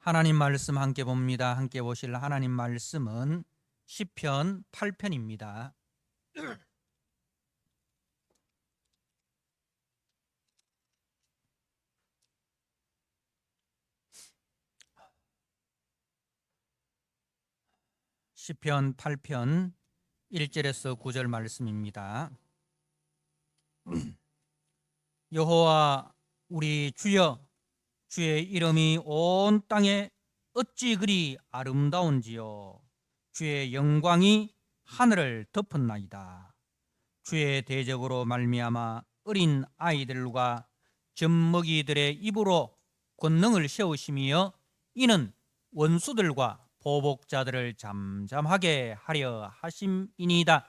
하나님 말씀 함께 봅니다. 함께 보실 하나님 말씀은 시편 8편입니다. 시편 8편 1절에서 9절 말씀입니다. 여호와 우리 주여, 주의 이름이 온 땅에 어찌 그리 아름다운지요. 주의 영광이 하늘을 덮었나이다. 주의 대적으로 말미암아 어린 아이들과 젖먹이들의 입으로 권능을 세우시며 이는 원수들과 보복자들을 잠잠하게 하려 하심이니이다.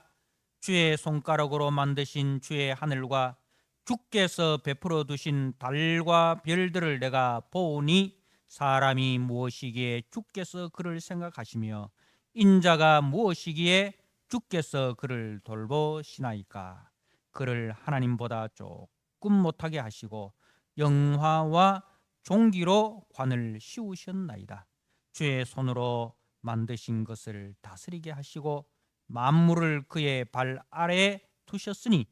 주의 손가락으로 만드신 주의 하늘과 주께서 베풀어 두신 달과 별들을 내가 보오니 사람이 무엇이기에 주께서 그를 생각하시며 인자가 무엇이기에 주께서 그를 돌보시나이까. 그를 하나님보다 조금 못하게 하시고 영화와 종기로 관을 씌우셨나이다. 주의 손으로 만드신 것을 다스리게 하시고 만물을 그의 발 아래에 두셨으니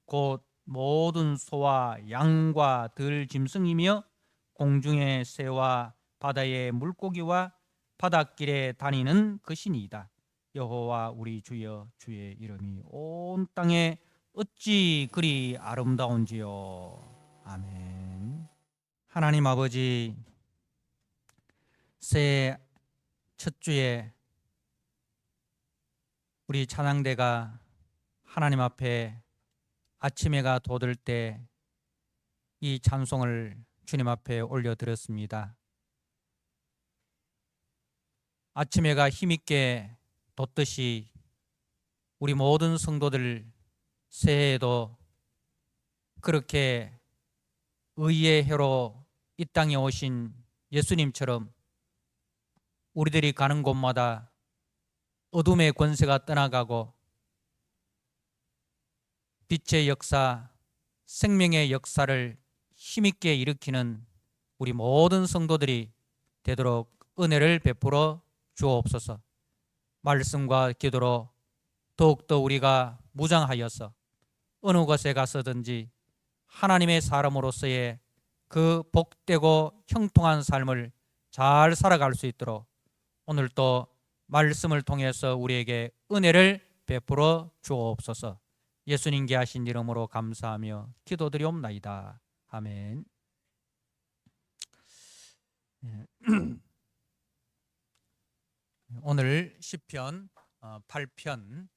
곧 모든 소와 양과 들짐승이며 공중의 새와 바다의 물고기와 바닷길에 다니는 것이니이다. 여호와 우리 주여, 주의 이름이 온 땅에 어찌 그리 아름다운지요. 아멘. 하나님 아버지, 새해 첫 주에 우리 찬양대가 하나님 앞에 아침 해가 돋을 때 이 찬송을 주님 앞에 올려드렸습니다. 아침 해가 힘있게 돋듯이 우리 모든 성도들 새해에도 그렇게 의의 해로 이 땅에 오신 예수님처럼 우리들이 가는 곳마다 어둠의 권세가 떠나가고 빛의 역사, 생명의 역사를 힘있게 일으키는 우리 모든 성도들이 되도록 은혜를 베풀어 주옵소서. 말씀과 기도로 더욱더 우리가 무장하여서 어느 곳에 가서든지 하나님의 사람으로서의 그 복되고 형통한 삶을 잘 살아갈 수 있도록 오늘 또 말씀을 통해서 우리에게 은혜를 베풀어 주옵소서. 예수님께 하신 이름으로 감사하며 기도드리옵나이다. 아멘. 오늘 시편 8편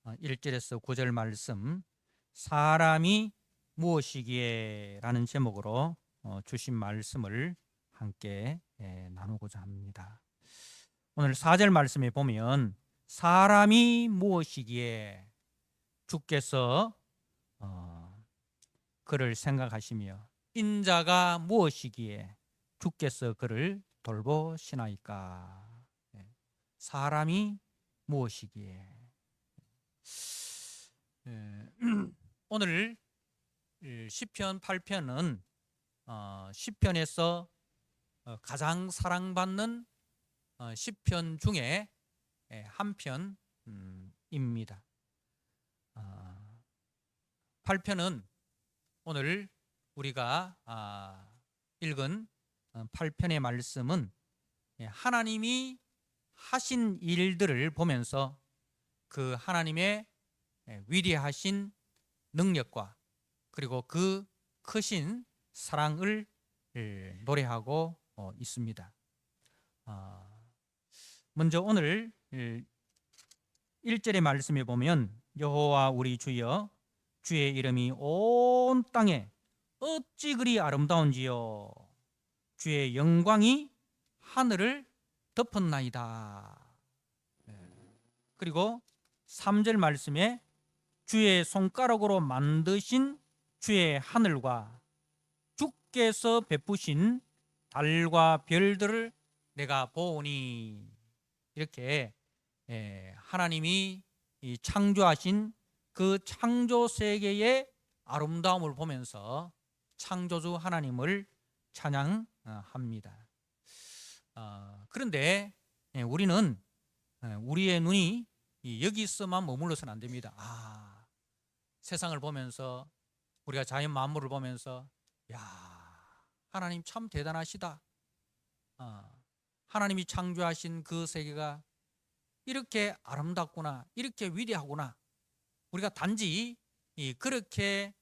1절에서 9절 말씀, 사람이 무엇이기에 라는 제목으로 주신 말씀을 함께 나누고자 합니다. 오늘 4절 말씀에 보면 사람이 무엇이기에 주께서 그를 생각하시며 인자가 무엇이기에 주께서 그를 돌보시나이까. 사람이 무엇이기에. 오늘 시편 8편은 시편에서 가장 사랑받는 시편 중에 한 편입니다. 8편은 오늘 우리가 읽은 8편의 말씀은 하나님이 하신 일들을 보면서 그 하나님의 위대하신 능력과 그리고 그 크신 사랑을 노래하고 있습니다. 먼저 오늘 1절의 말씀에 보면 여호와 우리 주여, 주의 이름이 온 땅에 어찌 그리 아름다운지요. 주의 영광이 하늘을 덮었나이다. 그리고 3절 말씀에 주의 손가락으로 만드신 주의 하늘과 주께서 베푸신 달과 별들을 내가 보오니, 이렇게 하나님이 창조하신 그 창조 세계의 아름다움을 보면서 창조주 하나님을 찬양합니다. 그런데 우리는 우리의 눈이 여기서만 머물러서는 안 됩니다. 세상을 보면서 우리가 자연 만물을 보면서 야, 하나님 참 대단하시다. 하나님이 창조하신 그 세계가 이렇게 아름답구나, 이렇게 위대하구나. 우리가 단지 그렇게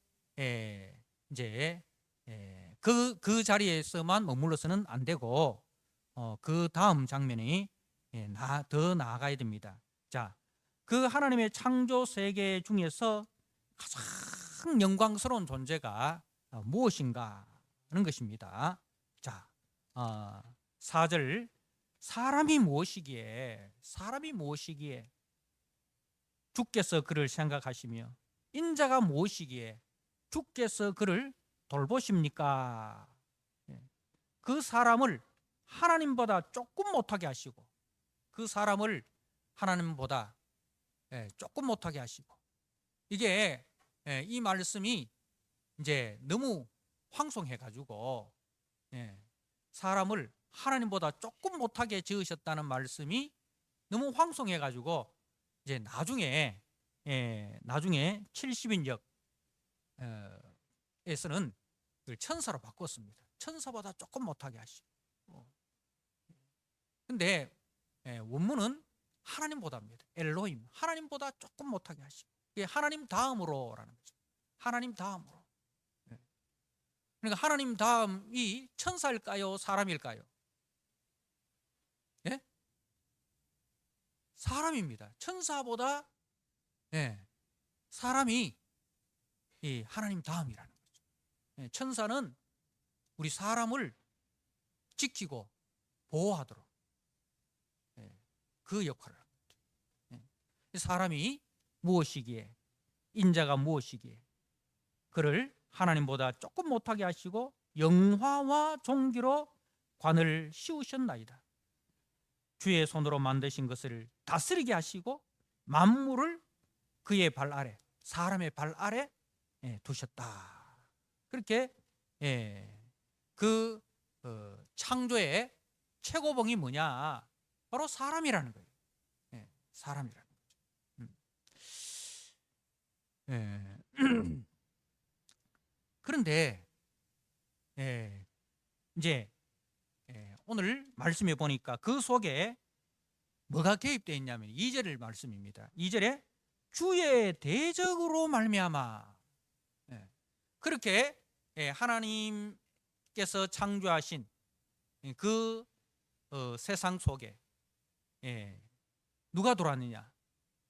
이제 그 자리에서만 머물러서는 안 되고 그 다음 장면이 더 나아가야 됩니다. 자, 그 하나님의 창조 세계 중에서 가장 영광스러운 존재가 무엇인가 하는 것입니다. 자, 4절 사람이 무엇이기에 주께서 그를 생각하시며 인자가 무엇이기에 주께서 그를 돌보십니까? 그 사람을 하나님보다 조금 못하게 하시고 그 사람을 하나님보다 조금 못하게 하시고 이게 이 말씀이 이제 너무 황송해 가지고 사람을 하나님보다 조금 못하게 지으셨다는 말씀이 너무 황송해 가지고 이제 나중에 70인역 에서는 천사로 바꿨습니다. 천사보다 조금 못하게 하시고. 근데 원문은 하나님보다입니다. 엘로힘, 하나님보다 조금 못하게 하시고. 이게 하나님 다음으로라는 거죠. 하나님 다음으로. 그러니까 하나님 다음이 천사일까요? 사람일까요? 예? 사람입니다. 천사보다 사람이 이 하나님 다음이라는 거죠. 천사는 우리 사람을 지키고 보호하도록 그 역할을 합니다. 사람이 무엇이기에 인자가 무엇이기에 그를 하나님보다 조금 못하게 하시고 영화와 존귀로 관을 씌우셨나이다. 주의 손으로 만드신 것을 다스리게 하시고 만물을 그의 발 아래, 사람의 발 아래 두셨다. 그렇게 그 창조의 최고봉이 뭐냐? 바로 사람이라는 거예요. 사람이라는 거죠. 그런데 이제 오늘 말씀해 보니까 그 속에 뭐가 개입되어 있냐면 2절 말씀입니다. 2절에 주의 대적으로 말미암아 그렇게 하나님께서 창조하신 그 세상 속에 누가 들어왔느냐?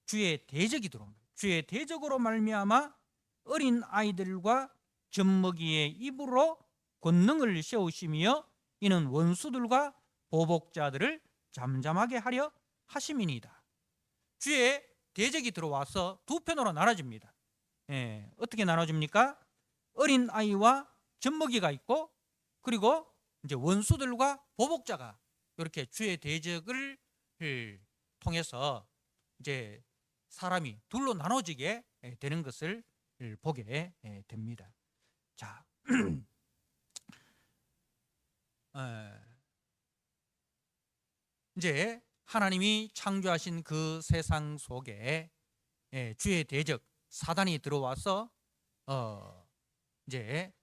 주의 대적이 들어온 거예요. 주의 대적으로 말미암아 어린 아이들과 젖먹이의 입으로 권능을 세우시며 이는 원수들과 보복자들을 잠잠하게 하려 하심이니이다. 주의 대적이 들어와서 두 편으로 나눠집니다. 어떻게 나눠집니까? 어린 아이와 젖먹이가 있고 그리고 이제 원수들과 보복자가 이렇게 주의 대적을 통해서 이제 사람이 둘로 나눠지게 되는 것을 보게 됩니다. 자, 이제 하나님이 창조하신 그 세상 속에 주의 대적 사단이 들어와서 이제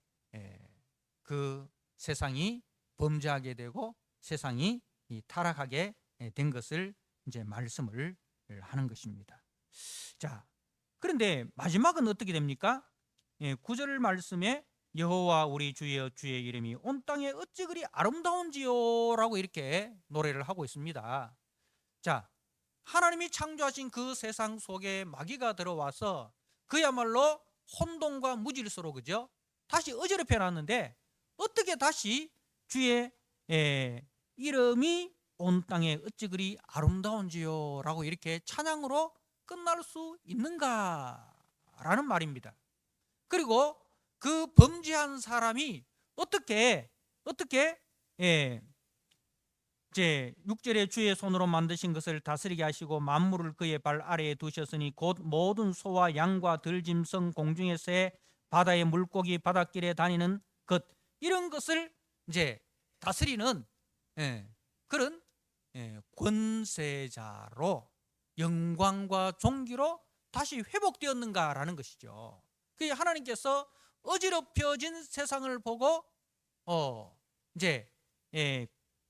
그 세상이 범죄하게 되고 세상이 타락하게 된 것을 이제 말씀을 하는 것입니다. 자, 그런데 마지막은 어떻게 됩니까? 9절 말씀에 여호와 우리 주여 주의 이름이 온 땅에 어찌 그리 아름다운지요 라고 이렇게 노래를 하고 있습니다. 자, 하나님이 창조하신 그 세상 속에 마귀가 들어와서 그야말로 혼돈과 무질서로 그죠? 다시 어지럽혀 놨는데 어떻게 다시 주의 이름이 온 땅에 어찌 그리 아름다운지요 라고 이렇게 찬양으로 끝날 수 있는가라는 말입니다. 그리고 그 범죄한 사람이 어떻게 이제 6절에 주의 손으로 만드신 것을 다스리게 하시고 만물을 그의 발 아래에 두셨으니 곧 모든 소와 양과 들짐승 공중의 새 바다의 물고기 바닷길에 다니는 것 이런 것을 이제 다스리는 그런 권세자로 영광과 존귀로 다시 회복되었는가라는 것이죠. 그 하나님께서 어지럽혀진 세상을 보고 이제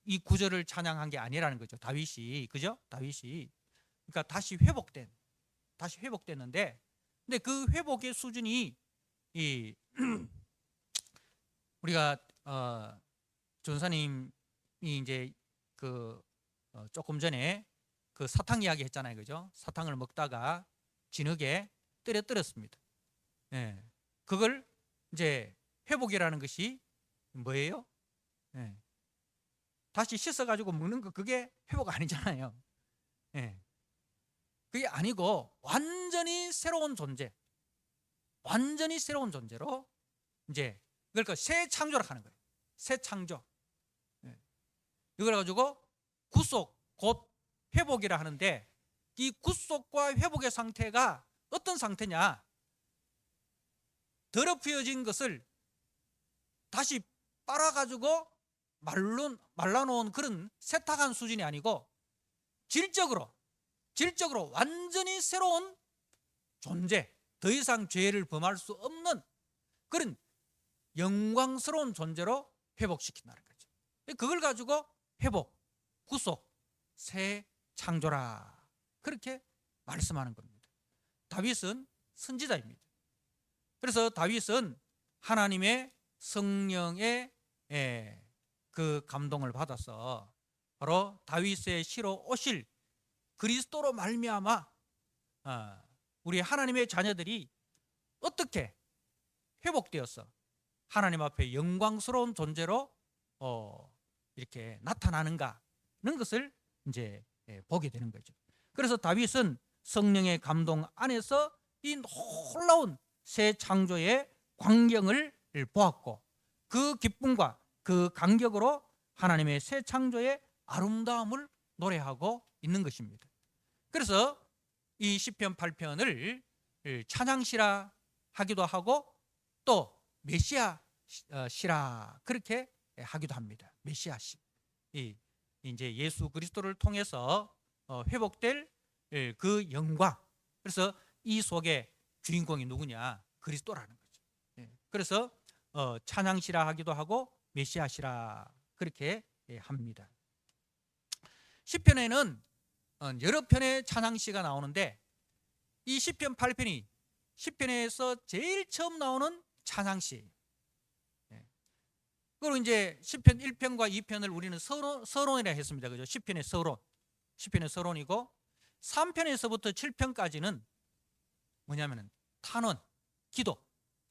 이 구절을 찬양한 게 아니라는 거죠. 다윗이, 그죠? 다윗이 그러니까 다시 회복됐는데, 근데 그 회복의 수준이 이 우리가 전사님이 이제 그 조금 전에 그 사탕 이야기 했잖아요, 그죠? 사탕을 먹다가 진흙에 떨어뜨렸습니다. 예, 그걸 이제 회복이라는 것이 뭐예요? 예, 다시 씻어가지고 먹는 거, 그게 회복 아니잖아요. 예, 그게 아니고 완전히 새로운 존재, 완전히 새로운 존재로 이제 그러니까 새 창조를 하는 거예요. 새 창조. 예, 이걸 가지고 구속 곧 회복이라 하는데, 이 구속과 회복의 상태가 어떤 상태냐? 더럽혀진 것을 다시 빨아가지고 말라놓은 그런 세탁한 수준이 아니고 질적으로 완전히 새로운 존재, 더 이상 죄를 범할 수 없는 그런 영광스러운 존재로 회복시킨다는 거죠. 그걸 가지고 회복, 구속, 새 창조라, 그렇게 말씀하는 겁니다. 다윗은 선지자입니다. 그래서 다윗은 하나님의 성령의 그 감동을 받아서 바로 다윗의 시로 오실 그리스도로 말미암아 우리 하나님의 자녀들이 어떻게 회복되어서 하나님 앞에 영광스러운 존재로 이렇게 나타나는가는 것을 이제 보게 되는 거죠. 그래서 다윗은 성령의 감동 안에서 이 놀라운 새 창조의 광경을 보았고, 그 기쁨과 그 감격으로 하나님의 새 창조의 아름다움을 노래하고 있는 것입니다. 그래서 이 시편 8편을 찬양시라 하기도 하고 또 메시아 시라 그렇게 하기도 합니다. 메시아 시. 이제 예수 그리스도를 통해서 회복될 그 영광. 그래서 이 속에 주인공이 누구냐? 그리스도라는 거죠. 그래서 찬양시라 하기도 하고 메시아시라 그렇게 합니다. 시편에는 여러 편의 찬양시가 나오는데, 이 시편 8편이 시편에서 제일 처음 나오는 찬양시. 그리고 이제 시편 1편과 2편을 우리는 서론이라 했습니다. 그죠? 시편의 서론이고, 3편에서부터 7편까지는 뭐냐면은 탄원, 기도,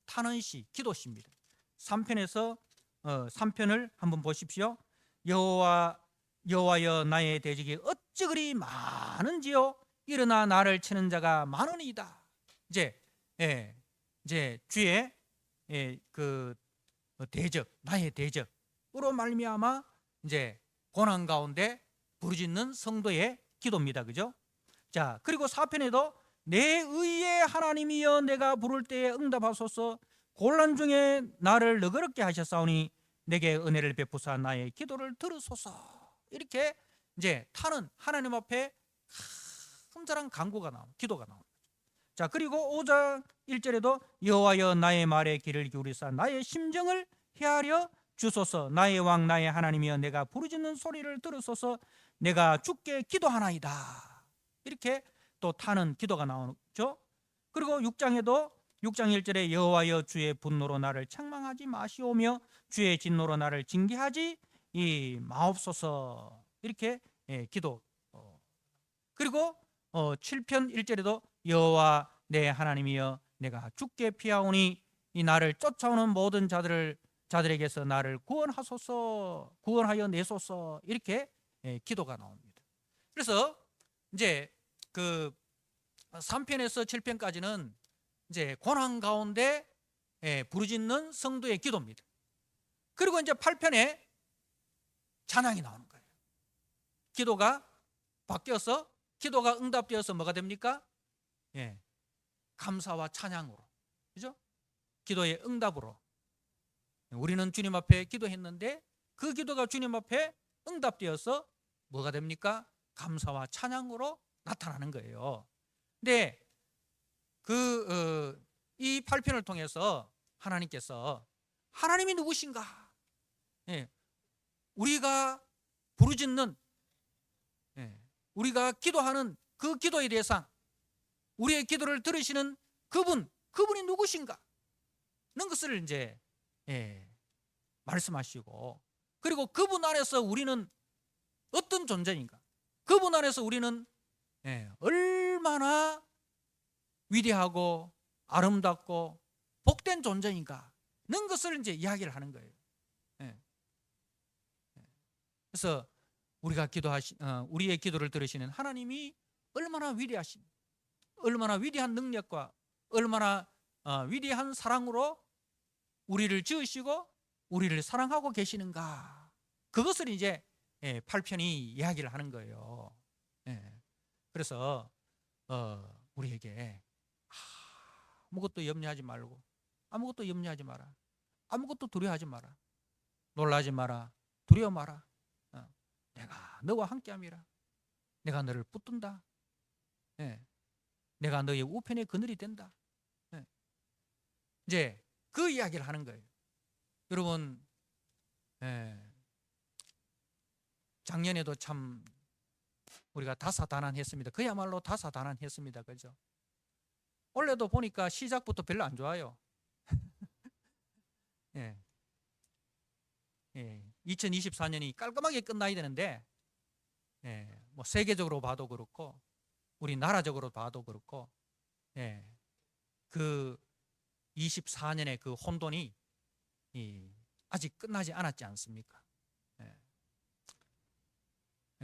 탄원시, 기도시입니다. 3편에서 3편을 한번 보십시오. 여호와여 나의 대적이 어찌 그리 많은지요? 일어나 나를 치는 자가 많으니이다. 이제 주의 그 대적, 나의 대적으로 말미암아 이제 고난 가운데 부르짖는 성도의 기도입니다. 그죠? 자, 그리고 4편에도 내 의의 하나님이여 내가 부를 때에 응답하소서, 곤란 중에 나를 너그럽게 하셨사오니 내게 은혜를 베푸사 나의 기도를 들으소서. 이렇게 이제 타는 하나님 앞에 큰절한 간구가 나옵니다. 기도가 나옵니다. 자, 그리고 5장 1절에도 여호와여 나의 말에 귀를 기울이사 나의 심정을 헤아려 주소서, 나의 왕 나의 하나님이여 내가 부르짖는 소리를 들으소서, 내가 주께 기도하나이다. 이렇게 또 타는 기도가 나오죠. 그리고 6장에도 6장 1절에 여호와여 주의 분노로 나를 책망하지 마시오며 주의 진노로 나를 징계하지 마옵소서. 이렇게 기도. 그리고 7편 1절에도 여호와 내 하나님이여 내가 주께 피하오니 이 나를 쫓아오는 모든 자들에게서 나를 구원하여 내소서. 이렇게 기도가 나옵니다. 그래서 이제 그 3편에서 7편까지는 이제 고난 가운데 부르짖는 성도의 기도입니다. 그리고 이제 8편에 찬양이 나오는 거예요. 기도가 바뀌어서, 기도가 응답되어서 뭐가 됩니까? 감사와 찬양으로, 그죠? 기도의 응답으로 우리는 주님 앞에 기도했는데 그 기도가 주님 앞에 응답되어서 뭐가 됩니까? 감사와 찬양으로 나타나는 거예요. 근데 이 8편을 통해서 하나님께서 하나님이 누구신가? 예, 우리가 부르짖는, 우리가 기도하는 그 기도의 대상, 우리의 기도를 들으시는 그분이 누구신가? 는 것을 이제 말씀하시고, 그리고 그분 안에서 우리는 어떤 존재인가? 그분 안에서 우리는 얼마나 위대하고 아름답고 복된 존재인가? 는 것을 이제 이야기를 하는 거예요. 그래서 우리의 기도를 들으시는 하나님이 얼마나 위대하신, 얼마나 위대한 능력과 얼마나 위대한 사랑으로 우리를 지으시고 우리를 사랑하고 계시는가, 그것을 이제 8편이 이야기를 하는 거예요. 그래서 우리에게 아무것도 염려하지 말고, 아무것도 염려하지 마라, 아무것도 두려워하지 마라, 놀라지 마라, 두려워 마라, 내가 너와 함께함이라, 내가 너를 붙든다, 내가 너의 우편의 그늘이 된다. 이제 그 이야기를 하는 거예요. 여러분, 작년에도 참 우리가 다사다난했습니다. 그야말로 다사다난했습니다. 그죠? 올해도 보니까 시작부터 별로 안 좋아요. 2024년이 깔끔하게 끝나야 되는데, 뭐 세계적으로 봐도 그렇고 우리나라적으로 봐도 그렇고, 그 24년의 그 혼돈이 아직 끝나지 않았지 않습니까?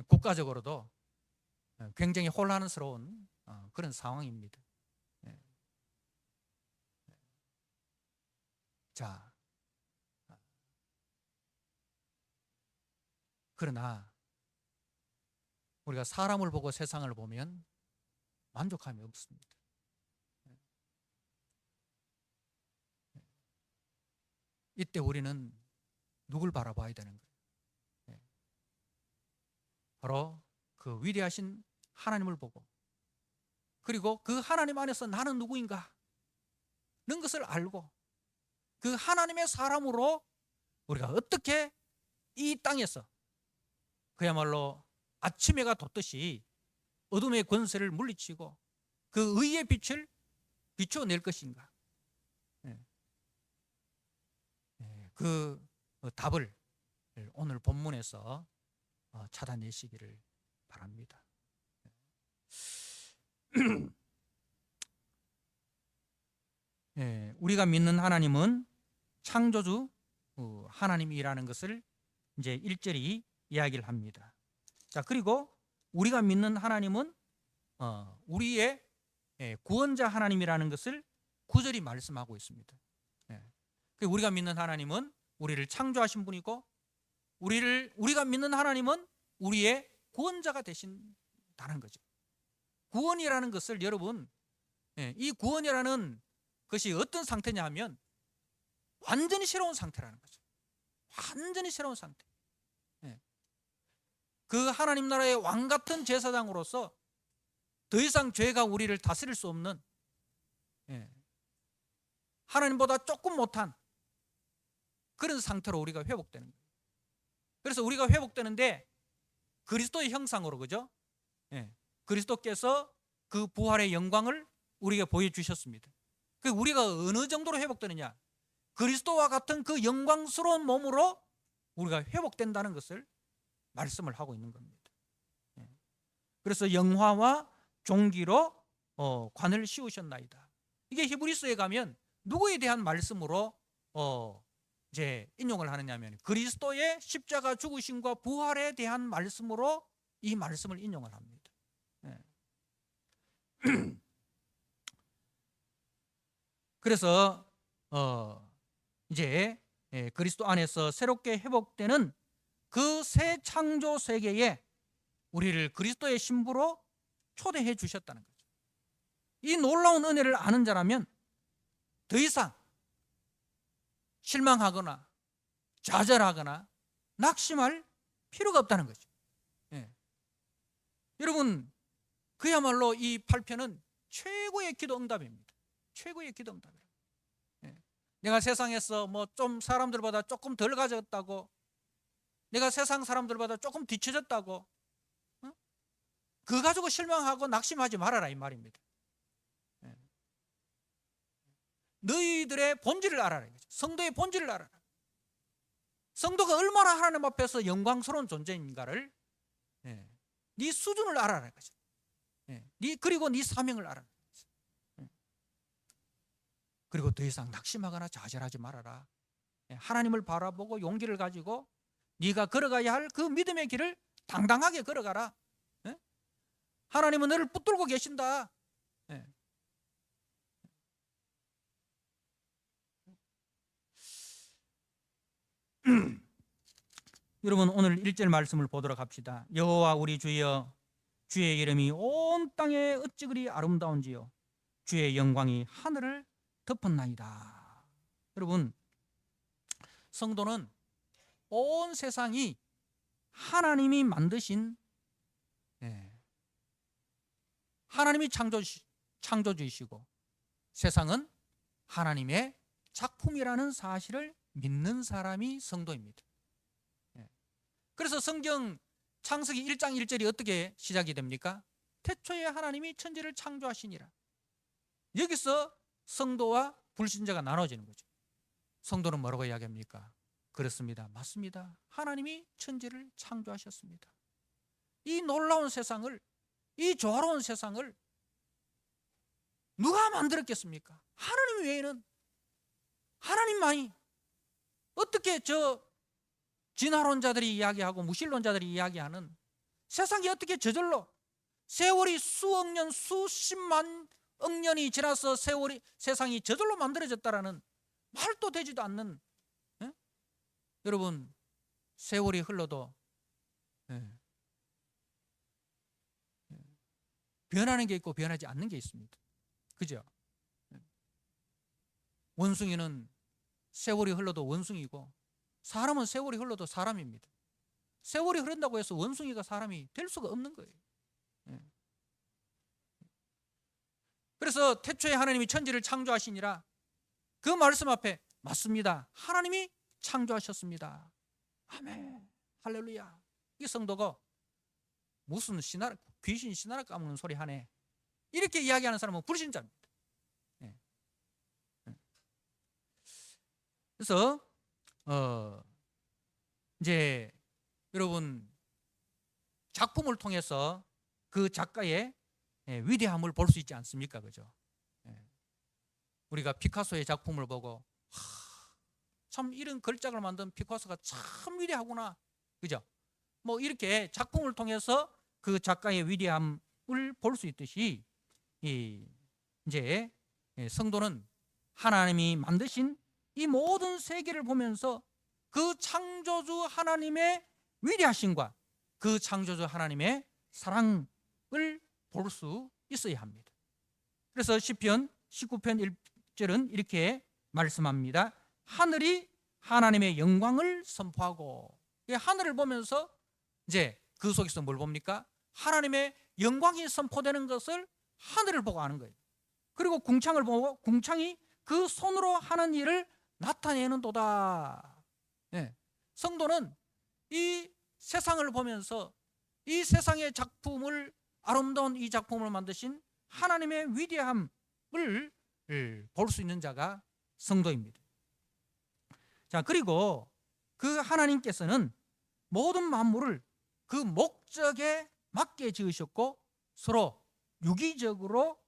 국가적으로도 굉장히 혼란스러운 그런 상황입니다. 자, 그러나 우리가 사람을 보고 세상을 보면 만족함이 없습니다. 이때 우리는 누굴 바라봐야 되는 거예요? 바로 그 위대하신 하나님을 보고, 그리고 그 하나님 안에서 나는 누구인가 는 것을 알고, 그 하나님의 사람으로 우리가 어떻게 이 땅에서 그야말로 아침 해가 돋듯이 어둠의 권세를 물리치고 그 의의 빛을 비춰낼 것인가, 그 답을 오늘 본문에서 찾아내시기를 바랍니다. 우리가 믿는 하나님은 창조주 하나님이라는 것을 이제 1절이 이야기를 합니다. 자, 그리고 우리가 믿는 하나님은 우리의 구원자 하나님이라는 것을 9절이 말씀하고 있습니다. 우리가 믿는 하나님은 우리를 창조하신 분이고, 우리가 믿는 하나님은 우리의 구원자가 되신다는 거죠. 구원이라는 것을 여러분, 이 구원이라는 것이 어떤 상태냐 하면 완전히 새로운 상태라는 거죠. 완전히 새로운 상태. 그 하나님 나라의 왕 같은 제사장으로서 더 이상 죄가 우리를 다스릴 수 없는, 하나님보다 조금 못한 그런 상태로 우리가 회복되는 거예요. 그래서 우리가 회복되는데 그리스도의 형상으로, 그죠? 그리스도께서 그 부활의 영광을 우리에게 보여주셨습니다. 우리가 어느 정도로 회복되느냐? 그리스도와 같은 그 영광스러운 몸으로 우리가 회복된다는 것을 말씀을 하고 있는 겁니다. 그래서 영화와 종기로 관을 씌우셨나이다. 이게 히브리서에 가면 누구에 대한 말씀으로 이제 인용을 하느냐면 그리스도의 십자가 죽으심과 부활에 대한 말씀으로 이 말씀을 인용을 합니다. 그래서 이제 그리스도 안에서 새롭게 회복되는 그 새 창조 세계에 우리를 그리스도의 신부로 초대해 주셨다는 거죠. 이 놀라운 은혜를 아는 자라면 더 이상 실망하거나 좌절하거나 낙심할 필요가 없다는 거죠. 여러분, 그야말로 이 8편은 최고의 기도 응답입니다. 최고의 기도 응답이에요. 내가 세상에서 뭐 좀 사람들보다 조금 덜 가졌다고, 내가 세상 사람들보다 조금 뒤처졌다고, 그거 가지고 실망하고 낙심하지 말아라 이 말입니다. 너희들의 본질을 알아라. 성도의 본질을 알아라. 성도가 얼마나 하나님 앞에서 영광스러운 존재인가를, 네 수준을 알아라. 그리고 네 사명을 알아라. 그리고 더 이상 낙심하거나 좌절하지 말아라. 하나님을 바라보고 용기를 가지고 네가 걸어가야 할 그 믿음의 길을 당당하게 걸어가라. 하나님은 너를 붙들고 계신다. 여러분, 오늘 1절 말씀을 보도록 합시다. 여호와 우리 주여, 주의 이름이 온 땅에 어찌 그리 아름다운지요, 주의 영광이 하늘을 덮었나이다. 여러분, 성도는 온 세상이 하나님이 만드신, 하나님이 창조주이시고 세상은 하나님의 작품이라는 사실을 믿는 사람이 성도입니다. 그래서 성경 창세기 1장 1절이 어떻게 시작이 됩니까? 태초에 하나님이 천지를 창조하시니라. 여기서 성도와 불신자가 나눠지는 거죠. 성도는 뭐라고 이야기합니까? 그렇습니다. 맞습니다. 하나님이 천지를 창조하셨습니다. 이 놀라운 세상을, 이 조화로운 세상을 누가 만들었겠습니까? 하나님 외에는, 하나님만이. 어떻게 저 진화론자들이 이야기하고 무신론자들이 이야기하는 세상이 어떻게 저절로, 세월이 수억 년, 수십만 억 년이 지나서 세상이 저절로 만들어졌다라는 말도 되지도 않는, 여러분, 세월이 흘러도 변하는 게 있고 변하지 않는 게 있습니다. 그죠? 원숭이는 세월이 흘러도 원숭이고, 사람은 세월이 흘러도 사람입니다. 세월이 흐른다고 해서 원숭이가 사람이 될 수가 없는 거예요. 그래서 태초에 하나님이 천지를 창조하시니라, 그 말씀 앞에 맞습니다. 하나님이 창조하셨습니다. 아멘, 할렐루야. 이 성도가 무슨 귀신 신하라 까먹는 소리 하네, 이렇게 이야기하는 사람은 불신자입니다. 그래서 이제 여러분, 작품을 통해서 그 작가의 위대함을 볼 수 있지 않습니까? 그죠? 우리가 피카소의 작품을 보고 참 이런 걸작을 만든 피카소가 참 위대하구나, 그죠? 뭐 이렇게 작품을 통해서 그 작가의 위대함을 볼 수 있듯이, 이제 성도는 하나님이 만드신 이 모든 세계를 보면서 그 창조주 하나님의 위대하심과 그 창조주 하나님의 사랑을 볼 수 있어야 합니다. 그래서 시편 19편 1절은 이렇게 말씀합니다. 하늘이 하나님의 영광을 선포하고. 하늘을 보면서 이제 그 속에서 뭘 봅니까? 하나님의 영광이 선포되는 것을 하늘을 보고 아는 거예요. 그리고 궁창을 보고 궁창이 그 손으로 하는 일을 나타내는도다. 성도는 이 세상을 보면서 이 세상의 작품을, 아름다운 이 작품을 만드신 하나님의 위대함을 볼 수 있는 자가 성도입니다. 자, 그리고 그 하나님께서는 모든 만물을 그 목적에 맞게 지으셨고 서로 유기적으로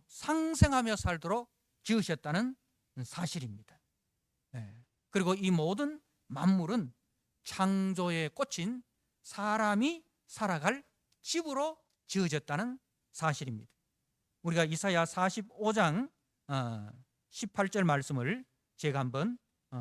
상생하며 살도록 지으셨다는 사실입니다. 그리고 이 모든 만물은 창조에 꽂힌 사람이 살아갈 집으로 지어졌다는 사실입니다. 우리가 이사야 45장 18절 말씀을 제가 한번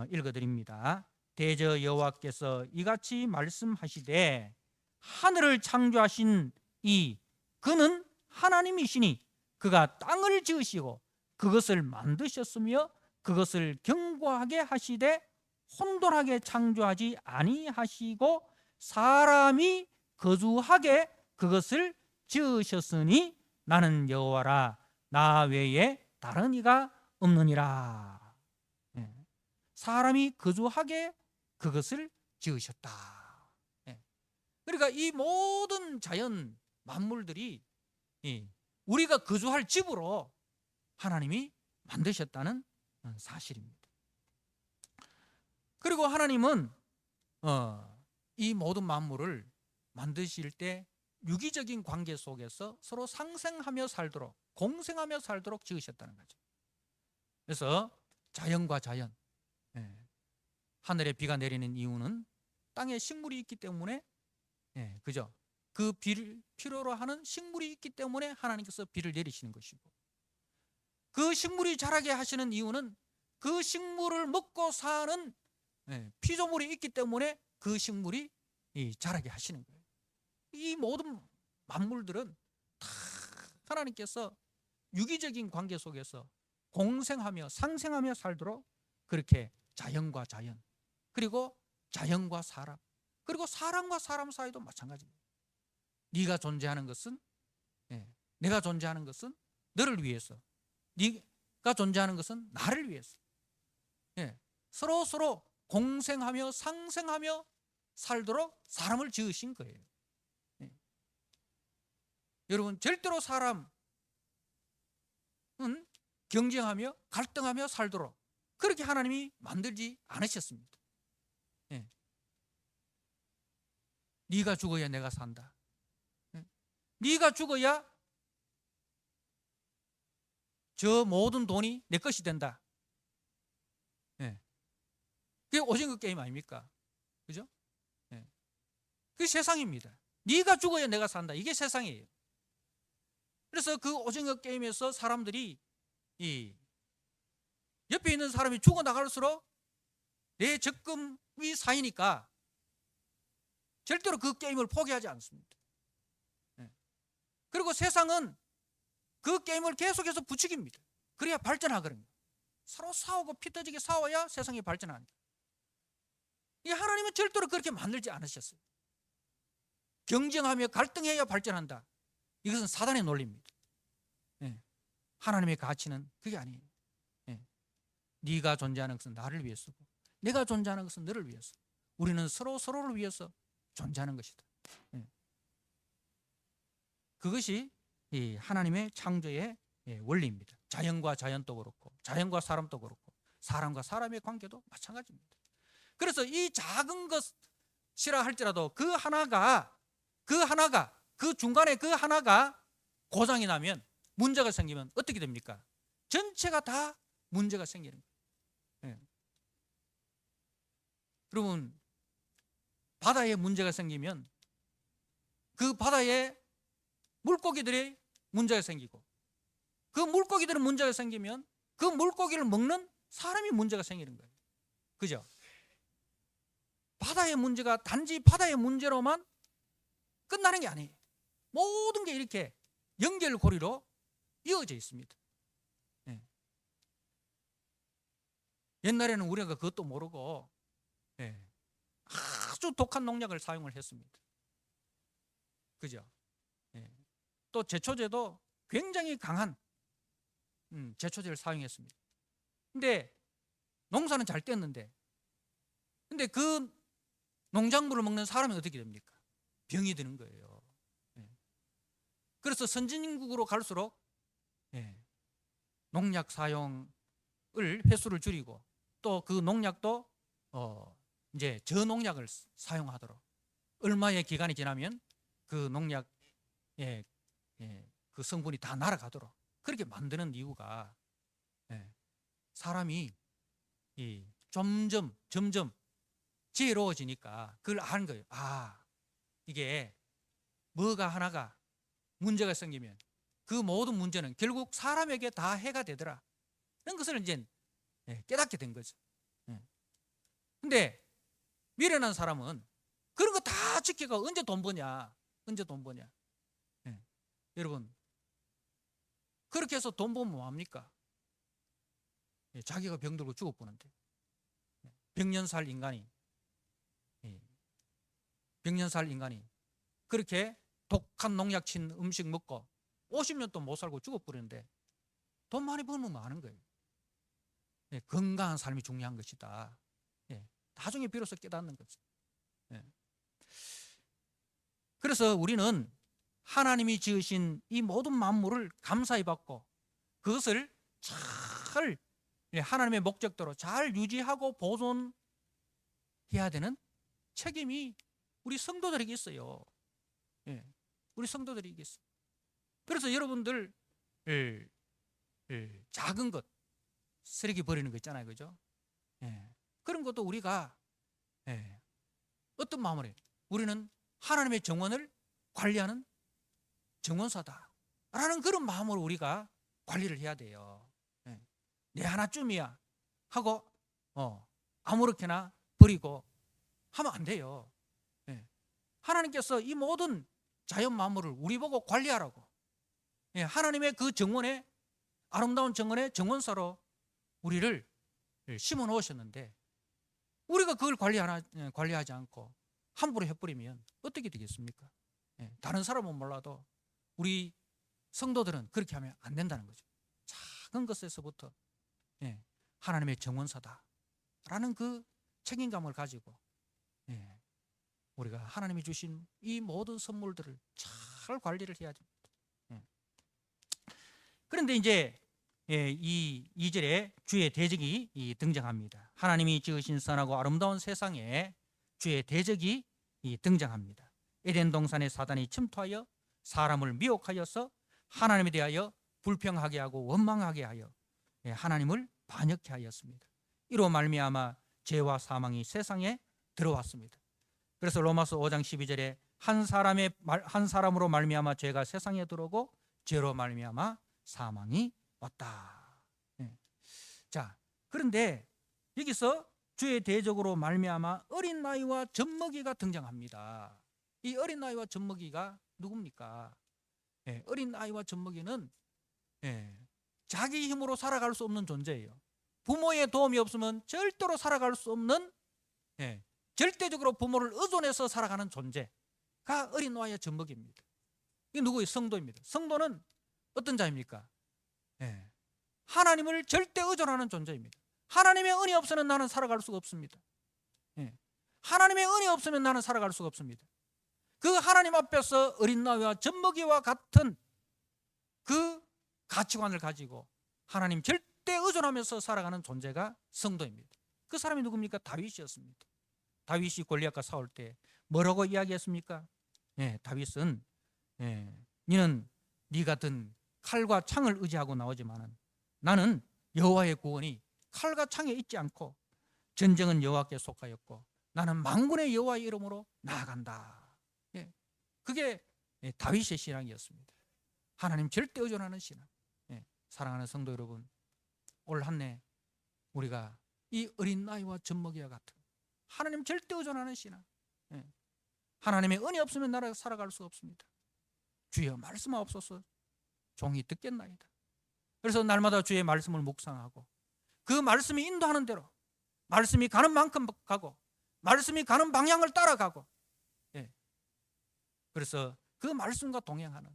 읽어드립니다. 대저 여호와께서 이같이 말씀하시되, 하늘을 창조하신 이 그는 하나님이시니 그가 땅을 지으시고 그것을 만드셨으며 그것을 견고하게 하시되 혼돈하게 창조하지 아니하시고 사람이 거주하게 그것을 지으셨으니 나는 여호와라 나 외에 다른 이가 없느니라. 사람이 거주하게 그것을 지으셨다. 그러니까 이 모든 자연 만물들이 우리가 거주할 집으로 하나님이 만드셨다는 사실입니다. 그리고 하나님은 이 모든 만물을 만드실 때 유기적인 관계 속에서 서로 상생하며 살도록, 공생하며 살도록 지으셨다는 거죠. 그래서 자연과 자연, 하늘에 비가 내리는 이유는 땅에 식물이 있기 때문에, 그죠? 그 비를 필요로 하는 식물이 있기 때문에 하나님께서 비를 내리시는 것이고, 그 식물이 자라게 하시는 이유는 그 식물을 먹고 사는 피조물이 있기 때문에 그 식물이 자라게 하시는 거예요. 이 모든 만물들은 다 하나님께서 유기적인 관계 속에서 공생하며 상생하며 살도록 그렇게 자연과 자연, 그리고 자연과 사람, 그리고 사람과 사람 사이도 마찬가지입니다. 네가 존재하는 것은, 내가 존재하는 것은 너를 위해서, 네가 존재하는 것은 나를 위해서, 서로 공생하며 상생하며 살도록 사람을 지으신 거예요. 여러분, 절대로 사람은 경쟁하며 갈등하며 살도록 그렇게 하나님이 만들지 않으셨습니다. 네가 죽어야 내가 산다. 네가 죽어야 저 모든 돈이 내 것이 된다. 그게 오징어 게임 아닙니까? 그죠? 그게 세상입니다. 네가 죽어야 내가 산다. 이게 세상이에요. 그래서 그 오징어 게임에서 사람들이 옆에 있는 사람이 죽어나갈수록 내 적금이 쌓이니까 절대로 그 게임을 포기하지 않습니다. 그리고 세상은 그 게임을 계속해서 부추깁니다. 그래야 발전하거든요. 서로 싸우고 피 터지게 싸워야 세상이 발전합니다. 이 하나님은 절대로 그렇게 만들지 않으셨어요. 경쟁하며 갈등해야 발전한다. 이것은 사단의 논리입니다. 하나님의 가치는 그게 아니에요. 네가 존재하는 것은 나를 위해서고 내가 존재하는 것은 너를 위해서, 우리는 서로를 위해서 존재하는 것이다. 그것이 이 하나님의 창조의 원리입니다. 자연과 자연도 그렇고 자연과 사람도 그렇고 사람과 사람의 관계도 마찬가지입니다. 그래서 이 작은 것이라 할지라도 그 하나가 그 중간에 그 하나가 고장이 나면, 문제가 생기면 어떻게 됩니까? 전체가 다 문제가 생기는 거예요. 여러분, 바다에 문제가 생기면 그 바다에 물고기들이 문제가 생기고, 그 물고기들은 문제가 생기면 그 물고기를 먹는 사람이 문제가 생기는 거예요. 그죠? 바다의 문제가 단지 바다의 문제로만 끝나는 게 아니에요. 모든 게 이렇게 연결고리로 이어져 있습니다. 옛날에는 우리가 그것도 모르고 아주 독한 농약을 사용을 했습니다. 그죠? 또 제초제도 굉장히 강한 제초제를 사용했습니다. 근데 농사는 잘 됐는데, 근데 그 농작물을 먹는 사람이 어떻게 됩니까? 병이 드는 거예요. 그래서 선진국으로 갈수록 농약 사용을 횟수를 줄이고, 또 그 농약도 이제 저농약을 사용하도록, 얼마의 기간이 지나면 그 농약의 그 성분이 다 날아가도록 그렇게 만드는 이유가, 사람이 점점 지혜로워지니까 그걸 아는 거예요. 이게 뭐가 하나가 문제가 생기면 그 모든 문제는 결국 사람에게 다 해가 되더라, 이런 것을 이제 깨닫게 된 거죠. 근데 미련한 사람은 그런 거 다 지키고 언제 돈 버냐. 여러분, 그렇게 해서 돈 벌면 뭐합니까? 자기가 병들고 죽어보는데, 백년 살 인간이 그렇게 독한 농약 친 음식 먹고 50년 또 못 살고 죽어버리는데 돈 많이 벌면 뭐 하는 거예요? 예, 건강한 삶이 중요한 것이다. 예, 나중에 비로소 깨닫는 거죠. 예. 그래서 우리는 하나님이 지으신 이 모든 만물을 감사히 받고 그것을 잘 하나님의 목적대로 잘 유지하고 보존해야 되는 책임이 우리 성도들에게 있어요. 예, 우리 성도들에게 있어요. 그래서 여러분들 작은 것 쓰레기 버리는 거 있잖아요, 그죠? 예, 그런 것도 우리가 어떤 마음으로 해요? 우리는 하나님의 정원을 관리하는 정원사다라는 그런 마음으로 우리가 관리를 해야 돼요. 예, 내 하나쯤이야 하고 아무렇게나 버리고 하면 안 돼요. 예, 하나님께서 이 모든 자연 만물을 우리 보고 관리하라고 하나님의 그 정원에 아름다운 정원의 정원사로 우리를 심어 놓으셨는데 우리가 그걸 관리하지 않고 함부로 해버리면 어떻게 되겠습니까? 다른 사람은 몰라도 우리 성도들은 그렇게 하면 안 된다는 거죠. 작은 것에서부터 하나님의 정원사다라는 그 책임감을 가지고 우리가 하나님이 주신 이 모든 선물들을 잘 관리를 해야 됩니다. 그런데 이제 이 2절에 주의 대적이 등장합니다. 하나님이 지으신 선하고 아름다운 세상에 주의 대적이 등장합니다. 에덴 동산에 사단이 침투하여 사람을 미혹하여서 하나님에 대하여 불평하게 하고 원망하게 하여 하나님을 반역케 하였습니다. 이로 말미암아 죄와 사망이 세상에 들어왔습니다. 그래서 로마서 5장 12절에 한 사람으로 말미암아 죄가 세상에 들어오고 죄로 말미암아 사망이 왔다. 자, 그런데 여기서 주의 대적으로 말미암아 어린 나이와 젖먹이가 등장합니다. 이 어린 나이와 젖먹이가 누굽니까? 어린 나이와 젖먹이는 자기 힘으로 살아갈 수 없는 존재예요. 부모의 도움이 없으면 절대로 살아갈 수 없는 절대적으로 부모를 의존해서 살아가는 존재가 어린 나이와 젖먹이입니다. 이게 누구예요? 성도입니다. 성도는 어떤 자입니까? 하나님을 절대 의존하는 존재입니다. 하나님의 은혜 없으면 나는 살아갈 수가 없습니다. 하나님의 은혜 없으면 나는 살아갈 수가 없습니다. 그 하나님 앞에서 어린 나이와 젖먹이와 같은 그 가치관을 가지고 하나님 절대 의존하면서 살아가는 존재가 성도입니다. 그 사람이 누굽니까? 다윗이었습니다. 다윗이 골리앗과 싸울 때 뭐라고 이야기했습니까? 다윗은 너는 네가 든 칼과 창을 의지하고 나오지만은 나는 여호와의 구원이 칼과 창에 있지 않고 전쟁은 여호와께 속하였고 나는 만군의 여호와의 이름으로 나아간다. 그게 다윗의 신앙이었습니다. 하나님 절대 의존하는 신앙. 사랑하는 성도 여러분, 올 한 해 우리가 이 어린 나이와 젖먹이와 같은 하나님 절대 의존하는 신앙, 하나님의 은혜 없으면 나라 살아갈 수 없습니다. 주여 말씀하옵소서. 종이 듣겠나이다. 그래서 날마다 주의 말씀을 묵상하고 그 말씀이 인도하는 대로 말씀이 가는 만큼 가고 말씀이 가는 방향을 따라가고 그래서 그 말씀과 동행하는,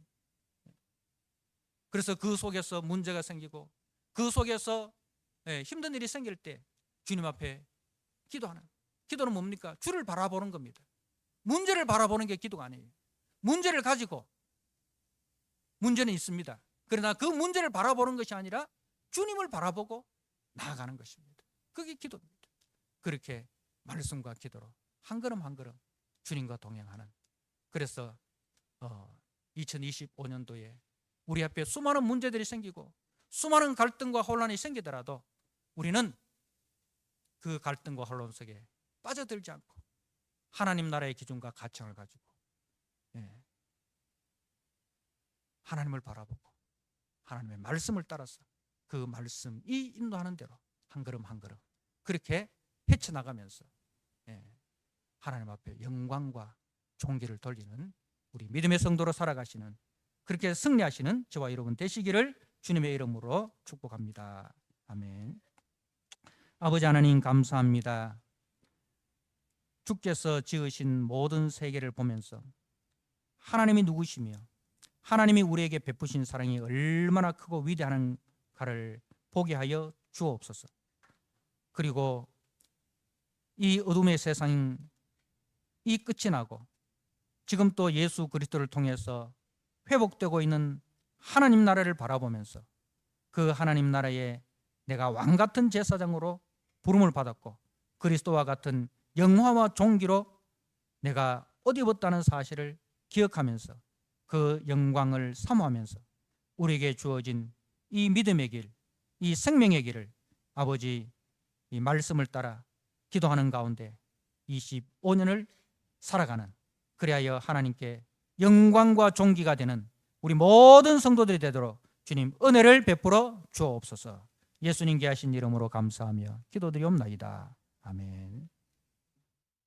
그래서 그 속에서 문제가 생기고 그 속에서 힘든 일이 생길 때 주님 앞에 기도하는, 기도는 뭡니까? 주를 바라보는 겁니다. 문제를 바라보는 게 기도가 아니에요. 문제를 가지고 문제는 있습니다. 그러나 그 문제를 바라보는 것이 아니라 주님을 바라보고 나아가는 것입니다. 그게 기도입니다. 그렇게 말씀과 기도로 한 걸음 한 걸음 주님과 동행하는, 그래서 2025년도에 우리 앞에 수많은 문제들이 생기고 수많은 갈등과 혼란이 생기더라도 우리는 그 갈등과 혼란 속에 빠져들지 않고 하나님 나라의 기준과 가치를 가지고 하나님을 바라보고 하나님의 말씀을 따라서 그 말씀이 인도하는 대로 한 걸음 한 걸음 그렇게 헤쳐나가면서 하나님 앞에 영광과 존귀를 돌리는 우리 믿음의 성도로 살아가시는, 그렇게 승리하시는 저와 여러분 되시기를 주님의 이름으로 축복합니다. 아멘. 아버지 하나님 감사합니다. 주께서 지으신 모든 세계를 보면서 하나님이 누구시며 하나님이 우리에게 베푸신 사랑이 얼마나 크고 위대한가를 보게 하여 주옵소서. 그리고 이 어둠의 세상이 끝이 나고 지금 또 예수 그리스도를 통해서 회복되고 있는 하나님 나라를 바라보면서 그 하나님 나라에 내가 왕 같은 제사장으로 부름을 받았고 그리스도와 같은 영화와 존귀로 내가 옷 입었다는 사실을 기억하면서 그 영광을 사모하면서 우리에게 주어진 이 믿음의 길, 이 생명의 길을 아버지 이 말씀을 따라 기도하는 가운데 25년을 살아가는, 그리하여 하나님께 영광과 존귀가 되는 우리 모든 성도들이 되도록 주님 은혜를 베풀어 주옵소서. 예수님께 하신 이름으로 감사하며 기도드리옵나이다. 아멘.